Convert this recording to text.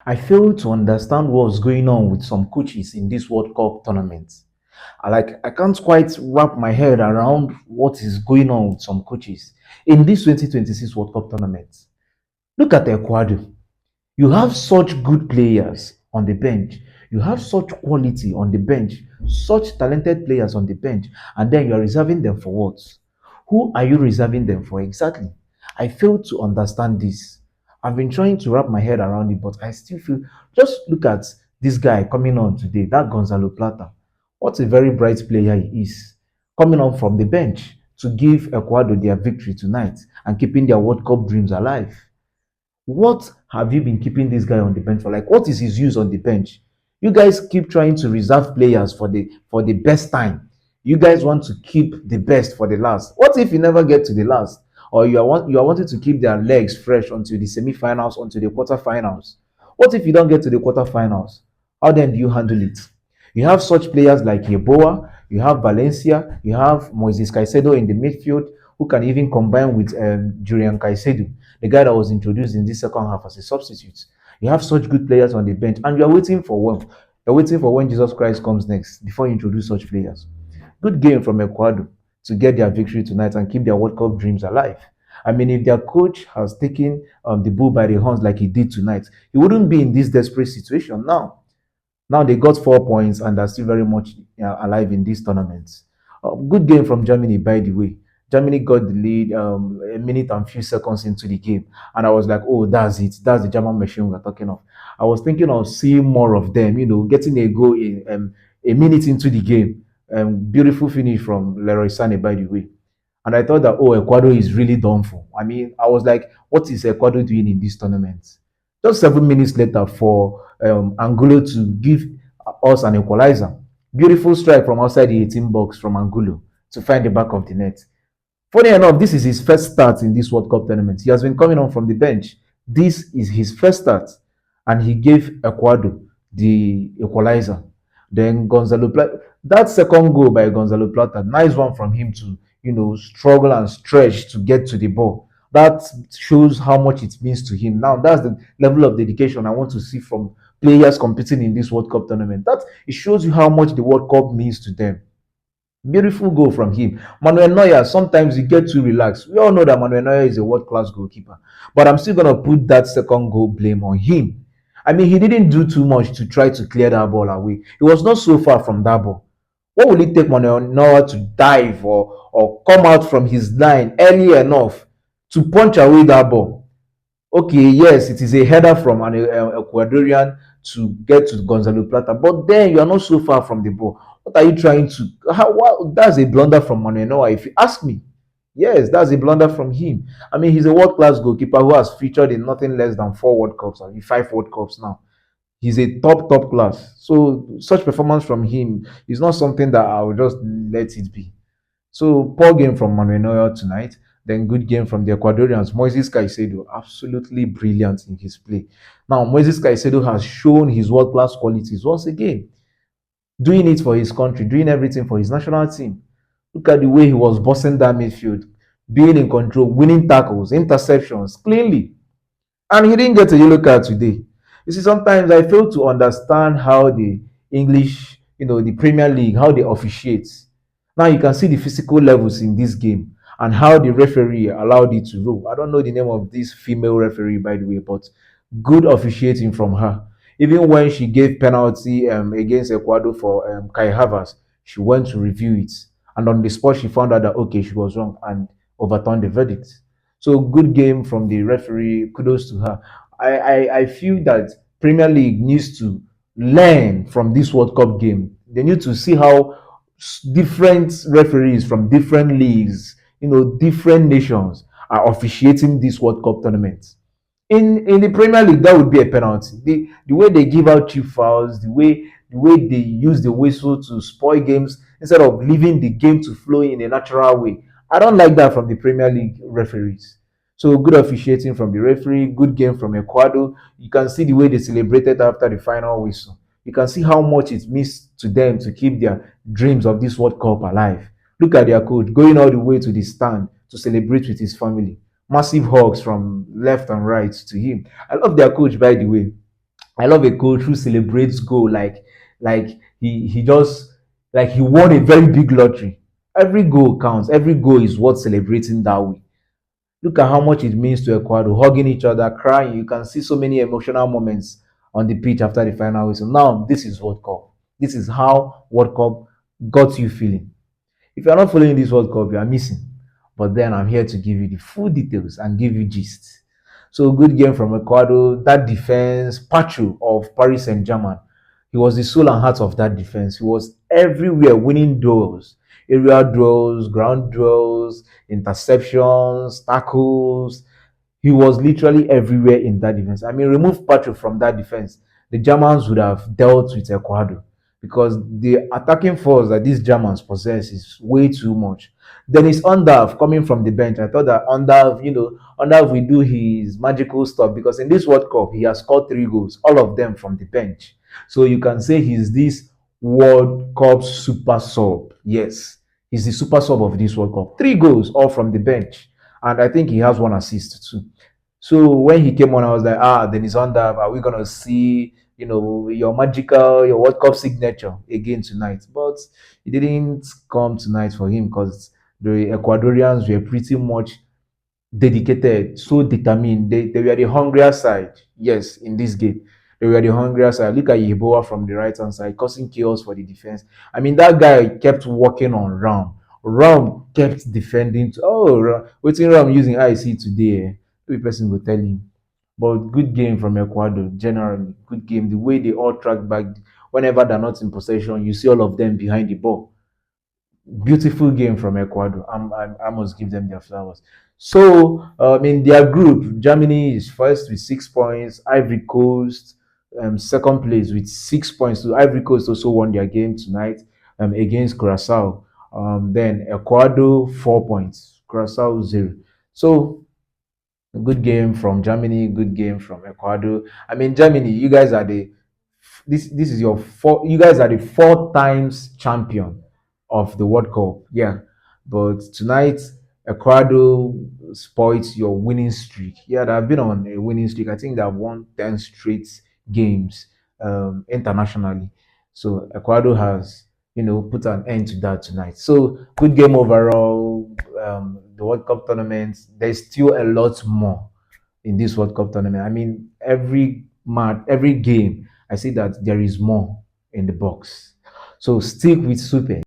I fail to understand what's going on with some coaches in this World Cup tournament. I can't quite wrap my head around what is going on with some coaches in this 2026 World Cup tournament. Look at Ecuador. You have such good players on the bench. You have such quality on the bench, such talented players on the bench, and then you're reserving them for what? Who are you reserving them for exactly? I fail to understand this. I've been trying to wrap my head around it, but I still feel just look at this guy coming on today, that Gonzalo Plata. What a very bright player he is. Coming on from the bench to give Ecuador their victory tonight and keeping their World Cup dreams alive. What have you been keeping this guy on the bench for? Like, what is his use on the bench? You guys keep trying to reserve players for the best time. You guys want to keep the best for the last. What if you never get to the last? Or you are wanting to keep their legs fresh until the semi-finals, until the quarterfinals. What if you don't get to the quarterfinals? How then do you handle it? You have such players like Yeboah, you have Valencia, you have Moises Caicedo in the midfield, who can even combine with Julian Caicedo, the guy that was introduced in this second half as a substitute. You have such good players on the bench, and you're waiting for when? You're waiting for when Jesus Christ comes next before you introduce such players. Good game from Ecuador to get their victory tonight and keep their World Cup dreams alive. I mean, if their coach has taken the bull by the horns like he did tonight, he wouldn't be in this desperate situation now. Now they got 4 points and are still very much alive in these tournaments. Good game from Germany, by the way. Germany got the lead a minute and few seconds into the game, and I was like, "Oh, that's it. That's the German machine we're talking of." I was thinking of seeing more of them. Getting a goal in a minute into the game. Beautiful finish from Leroy Sané, by the way. And I thought that, oh, Ecuador is really done for. I mean, I was like, what is Ecuador doing in this tournament? Just 7 minutes later, for Angulo to give us an equalizer. Beautiful strike from outside the 18 box from Angulo to find the back of the net. Funny enough, this is his first start in this World Cup tournament. He has been coming on from the bench. This is his first start, and he gave Ecuador the equalizer. Then Gonzalo Plata, that second goal by Gonzalo Plata, nice one from him to struggle and stretch to get to the ball. That shows how much it means to him. Now that's the level of dedication I want to see from players competing in this World Cup tournament. That it shows you how much the World Cup means to them. Beautiful goal from him. Manuel Neuer, sometimes you get too relaxed. We all know that Manuel Neuer is a world class goalkeeper. But I'm still going to put that second goal blame on him. I mean, he didn't do too much to try to clear that ball away. He was not so far from that ball. What will it take Manuel Neuer to dive or come out from his line early enough to punch away that ball? Okay, yes, it is a header from an Ecuadorian to get to Gonzalo Plata, but then you are not so far from the ball. What are you trying to? That's a blunder from Manuel Neuer, if you ask me. Yes, that's a blunder from him. I mean, he's a world class goalkeeper who has featured in nothing less than 4 World Cups, I mean, 5 World Cups now. He's a top class. So such performance from him is not something that I will just let it be. So poor game from Manuel Neuer tonight. Then good game from the Ecuadorians. Moises Caicedo, absolutely brilliant in his play. Now, Moises Caicedo has shown his world class qualities once again, doing it for his country, doing everything for his national team. Look at the way he was bossing that midfield, being in control, winning tackles, interceptions cleanly. And he didn't get a yellow card today. You see, sometimes I fail to understand how the English, the Premier League, how they officiate. Now you can see the physical levels in this game and how the referee allowed it to roll. I don't know the name of this female referee, by the way, but good officiating from her. Even when she gave penalty against Ecuador for Kai Havertz, she went to review it. And on the spot, she found out that, okay, she was wrong and overturned the verdict. So good game from the referee. Kudos to her. I feel that Premier League needs to learn from this World Cup game. They need to see how different referees from different leagues, different nations are officiating this World Cup tournament. In the Premier League, that would be a penalty. The way they give out cheap fouls, the way they use the whistle to spoil games instead of leaving the game to flow in a natural way. I don't like that from the Premier League referees. So good officiating from the referee, good game from Ecuador. You can see the way they celebrated after the final whistle. You can see how much it means to them to keep their dreams of this World Cup alive. Look at their coach going all the way to the stand to celebrate with his family. Massive hugs from left and right to him. I love their coach, by the way. I love a coach who celebrates goal like he just like he won a very big lottery. Every goal counts. Every goal is worth celebrating that way. Look at how much it means to Ecuador, hugging each other, crying. You can see so many emotional moments on the pitch after the final whistle. Now, this is World Cup. This is how World Cup got you feeling. If you're not following this World Cup, you are missing. But then I'm here to give you the full details and give you gist. So good game from Ecuador. That defense, Pachu of Paris Saint-Germain, he was the soul and heart of that defense. He was everywhere, winning duels, area duels, ground duels, interceptions, tackles. He was literally everywhere in that defense. I mean, remove Patrick from that defense, the Germans would have dealt with Ecuador because the attacking force that these Germans possess is way too much. Then it's Undav coming from the bench. I thought that Undav will do his magical stuff because in this World Cup he has scored 3 goals, all of them from the bench. So you can say he's this World Cup super sub. Yes, he's the super sub of this World Cup. 3 goals, all from the bench, and I think he has 1 assist too. So when he came on, I was like, then it's on that. Are we gonna see, your World Cup signature again tonight? But it didn't come tonight for him because the Ecuadorians were pretty much dedicated, so determined. They were the hungrier side. Yes, in this game. They were the hungrier side. Look at Yeboah from the right hand side, causing chaos for the defense. I mean, that guy kept working on Ram. Ram kept defending. What's Ram using IC today? Every person will tell him. But good game from Ecuador, generally. Good game. The way they all track back, whenever they're not in possession, you see all of them behind the ball. Beautiful game from Ecuador. I must give them their flowers. So, in their group, Germany is first with 6 points. Ivory Coast, second place with 6 points. So Ivory Coast also won their game tonight against Curacao. Then Ecuador 4 points, Curacao 0. So good game from Germany, good game from Ecuador. I mean, Germany, you guys are the this is your four. You guys are the 4 times champion of the World Cup. Yeah, but tonight Ecuador spoiled your winning streak. Yeah, they've been on a winning streak. I think they've won 10 straight games internationally. So Ecuador has put an end to that tonight. So good game overall. The World Cup tournament. There's still a lot more in this World Cup tournament. I mean, every match, every game, I see that there is more in the box. So stick with Super.